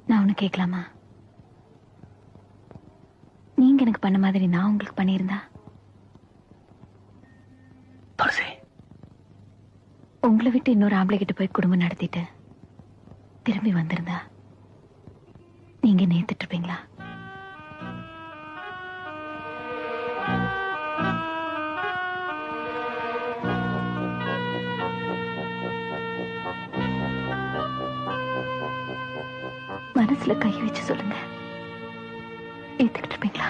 நான் ஒண்ணு கேட்கலாமா? நீங்க எனக்கு பண்ண மாதிரி நான் உங்களுக்கு பண்ணியிருந்தா உங்களை விட்டு இன்னொரு ஆம்பளை கிட்ட போய் குடும்பம் நடத்திட்டு திரும்பி வந்திருந்தா நீங்க நேத்துட்டு இருப்பீங்களா? மனசுல கை வச்சு சொல்லுங்க, ஏத்துக்கிட்டு இருப்பீங்களா?